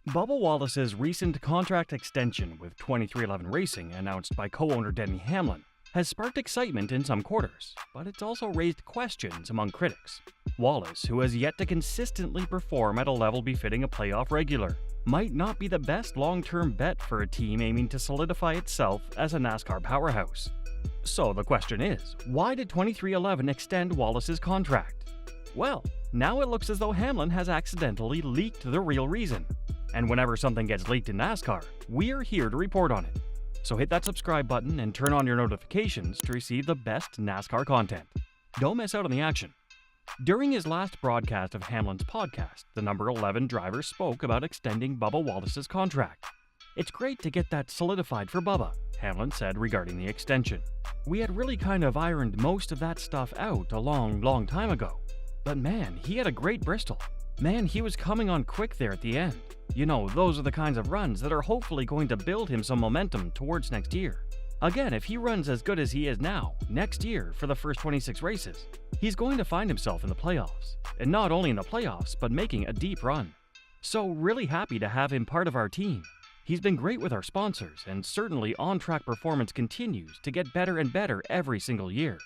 Bubba Wallace's recent contract extension with 23XI Racing, announced by co-owner Denny Hamlin, has sparked excitement in some quarters, but it's also raised questions among critics. Wallace, who has yet to consistently perform at a level befitting a playoff regular, might not be the best long-term bet for a team aiming to solidify itself as a NASCAR powerhouse. So the question is, why did 23XI extend Wallace's contract? Well, now it looks as though Hamlin has accidentally leaked the real reason. And whenever something gets leaked in NASCAR, we're here to report on it. So hit that subscribe button and turn on your notifications to receive the best NASCAR content. Don't miss out on the action. During his last broadcast of Hamlin's podcast, the number 11 driver spoke about extending Bubba Wallace's contract. "It's great to get that solidified for Bubba," Hamlin said regarding the extension. "We had really kind of ironed most of that stuff out a long time ago. But man, he had a great Bristol. Man, he was coming on quick there at the end. You know, those are the kinds of runs that are hopefully going to build him some momentum towards next year. Again, if he runs as good as he is now, next year for the first 26 races, he's going to find himself in the playoffs. And not only in the playoffs, but making a deep run. So really happy to have him part of our team. He's been great with our sponsors, and certainly on-track performance continues to get better and better every single year."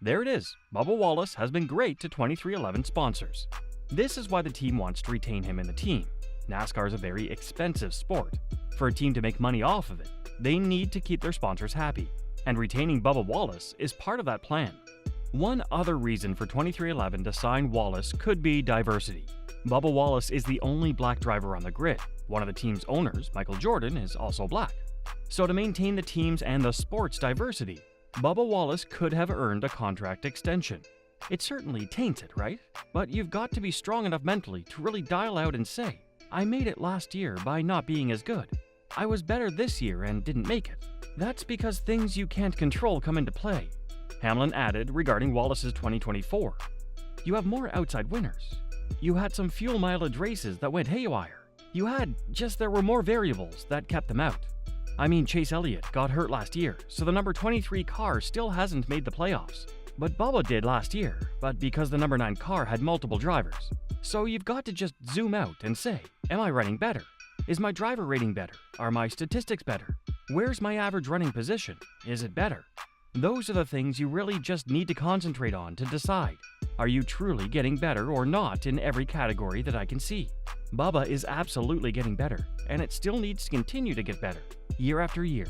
There it is, Bubba Wallace has been great to 23XI sponsors. This is why the team wants to retain him in the team. NASCAR is a very expensive sport. For a team to make money off of it, they need to keep their sponsors happy, and retaining Bubba Wallace is part of that plan. One other reason for 23XI to sign Wallace could be diversity. Bubba Wallace is the only black driver on the grid. One of the team's owners, Michael Jordan, is also black. So to maintain the team's and the sport's diversity, Bubba Wallace could have earned a contract extension. It certainly taints it, right? But you've got to be strong enough mentally to really dial out and say, "I made it last year by not being as good. I was better this year and didn't make it." That's because things you can't control come into play. Hamlin added regarding Wallace's 2024, "You have more outside winners. You had some fuel mileage races that went haywire. There were more variables that kept them out. I mean, Chase Elliott got hurt last year, so the number 23 car still hasn't made the playoffs. But Bubba did last year, but because the number 9 car had multiple drivers. So you've got to just zoom out and say, am I running better? Is my driver rating better? Are my statistics better? Where's my average running position? Is it better?" Those are the things you really just need to concentrate on to decide. Are you truly getting better or not in every category that I can see? Bubba is absolutely getting better, and it still needs to continue to get better, year after year.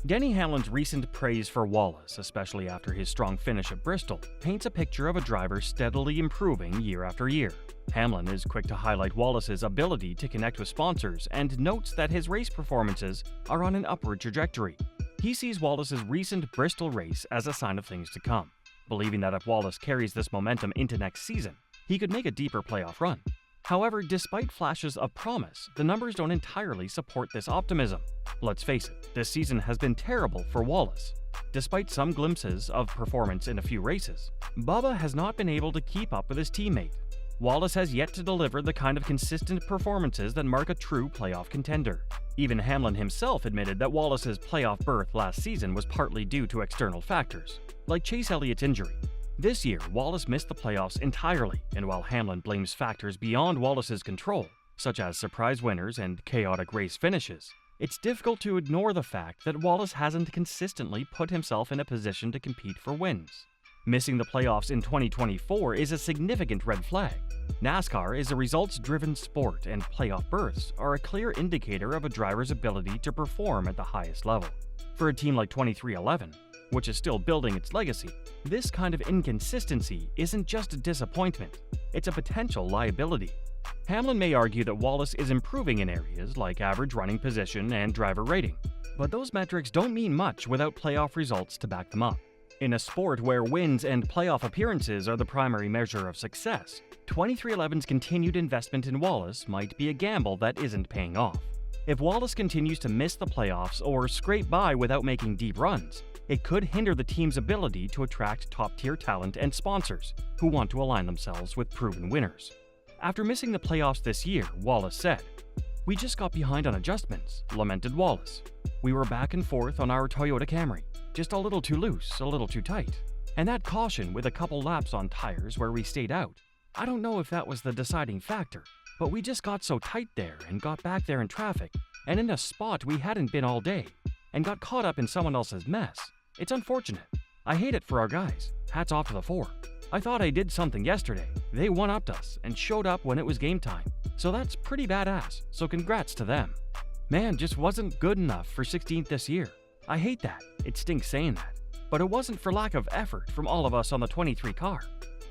Denny Hamlin's recent praise for Wallace, especially after his strong finish at Bristol, paints a picture of a driver steadily improving year after year. Hamlin is quick to highlight Wallace's ability to connect with sponsors and notes that his race performances are on an upward trajectory. He sees Wallace's recent Bristol race as a sign of things to come, believing that if Wallace carries this momentum into next season, he could make a deeper playoff run. However, despite flashes of promise, the numbers don't entirely support this optimism. Let's face it, this season has been terrible for Wallace. Despite some glimpses of performance in a few races, Bubba has not been able to keep up with his teammate. Wallace has yet to deliver the kind of consistent performances that mark a true playoff contender. Even Hamlin himself admitted that Wallace's playoff berth last season was partly due to external factors, like Chase Elliott's injury. This year, Wallace missed the playoffs entirely, and while Hamlin blames factors beyond Wallace's control, such as surprise winners and chaotic race finishes, it's difficult to ignore the fact that Wallace hasn't consistently put himself in a position to compete for wins. Missing the playoffs in 2024 is a significant red flag. NASCAR is a results-driven sport, and playoff berths are a clear indicator of a driver's ability to perform at the highest level. For a team like 23XI, which is still building its legacy, this kind of inconsistency isn't just a disappointment, it's a potential liability. Hamlin may argue that Wallace is improving in areas like average running position and driver rating, but those metrics don't mean much without playoff results to back them up. In a sport where wins and playoff appearances are the primary measure of success, 23XI's continued investment in Wallace might be a gamble that isn't paying off. If Wallace continues to miss the playoffs or scrape by without making deep runs, it could hinder the team's ability to attract top-tier talent and sponsors who want to align themselves with proven winners. After missing the playoffs this year, Wallace said, "We just got behind on adjustments," lamented Wallace. "We were back and forth on our Toyota Camry, just a little too loose, a little too tight. And that caution with a couple laps on tires where we stayed out, I don't know if that was the deciding factor. But we just got so tight there and got back there in traffic and in a spot we hadn't been all day and got caught up in someone else's mess. It's unfortunate. I hate it for our guys. Hats off to the 4. I thought I did something yesterday. They one-upped us and showed up when it was game time. So that's pretty badass, so congrats to them. Man, just wasn't good enough for 16th this year. I hate that. It stinks saying that. But it wasn't for lack of effort from all of us on the 23 car.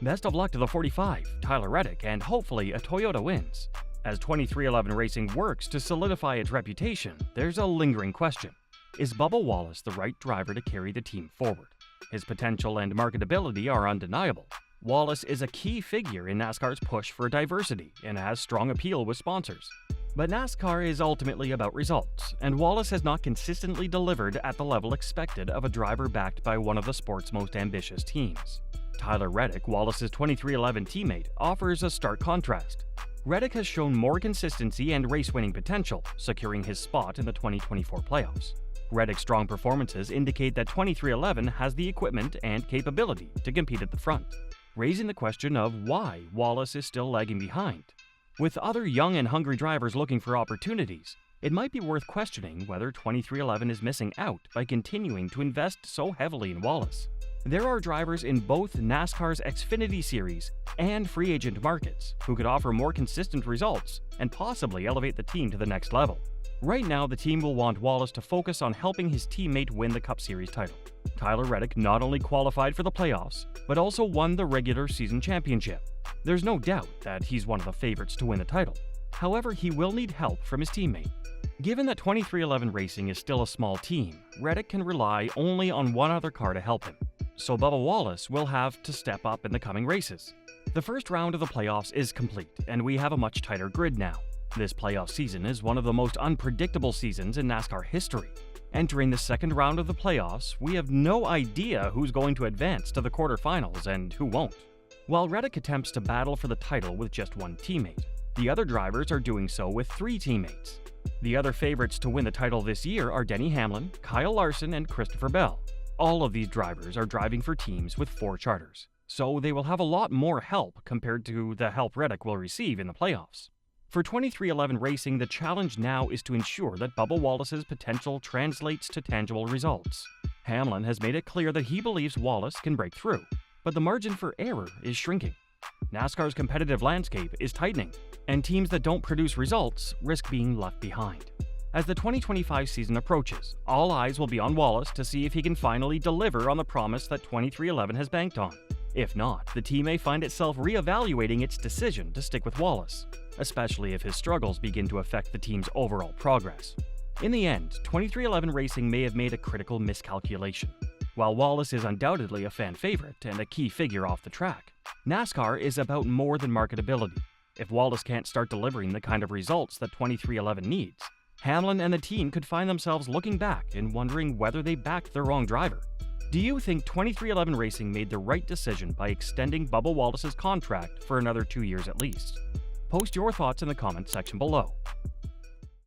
Best of luck to the 45, Tyler Reddick, and hopefully a Toyota wins. As 23XI Racing works to solidify its reputation, there's a lingering question. Is Bubba Wallace the right driver to carry the team forward? His potential and marketability are undeniable. Wallace is a key figure in NASCAR's push for diversity and has strong appeal with sponsors. But NASCAR is ultimately about results, and Wallace has not consistently delivered at the level expected of a driver backed by one of the sport's most ambitious teams. Tyler Reddick, Wallace's 23XI teammate, offers a stark contrast. Reddick has shown more consistency and race-winning potential, securing his spot in the 2024 playoffs. Reddick's strong performances indicate that 23XI has the equipment and capability to compete at the front, raising the question of why Wallace is still lagging behind. With other young and hungry drivers looking for opportunities, it might be worth questioning whether 23XI is missing out by continuing to invest so heavily in Wallace. There are drivers in both NASCAR's Xfinity Series and free agent markets who could offer more consistent results and possibly elevate the team to the next level. Right now, the team will want Wallace to focus on helping his teammate win the Cup Series title. Tyler Reddick not only qualified for the playoffs, but also won the regular season championship. There's no doubt that he's one of the favorites to win the title. However, he will need help from his teammate. Given that 23XI Racing is still a small team, Reddick can rely only on one other car to help him. So Bubba Wallace will have to step up in the coming races. The first round of the playoffs is complete, and we have a much tighter grid now. This playoff season is one of the most unpredictable seasons in NASCAR history. Entering the second round of the playoffs, we have no idea who's going to advance to the quarterfinals and who won't. While Reddick attempts to battle for the title with just one teammate, the other drivers are doing so with 3 teammates. The other favorites to win the title this year are Denny Hamlin, Kyle Larson, and Christopher Bell. All of these drivers are driving for teams with 4 charters, so they will have a lot more help compared to the help Reddick will receive in the playoffs. For 23XI Racing, the challenge now is to ensure that Bubba Wallace's potential translates to tangible results. Hamlin has made it clear that he believes Wallace can break through, but the margin for error is shrinking. NASCAR's competitive landscape is tightening, and teams that don't produce results risk being left behind. As the 2025 season approaches, all eyes will be on Wallace to see if he can finally deliver on the promise that 23XI has banked on. If not, the team may find itself reevaluating its decision to stick with Wallace, especially if his struggles begin to affect the team's overall progress. In the end, 23XI Racing may have made a critical miscalculation. While Wallace is undoubtedly a fan favorite and a key figure off the track, NASCAR is about more than marketability. If Wallace can't start delivering the kind of results that 23XI needs, Hamlin and the team could find themselves looking back and wondering whether they backed the wrong driver. Do you think 23XI Racing made the right decision by extending Bubba Wallace's contract for another 2 years at least? Post your thoughts in the comments section below.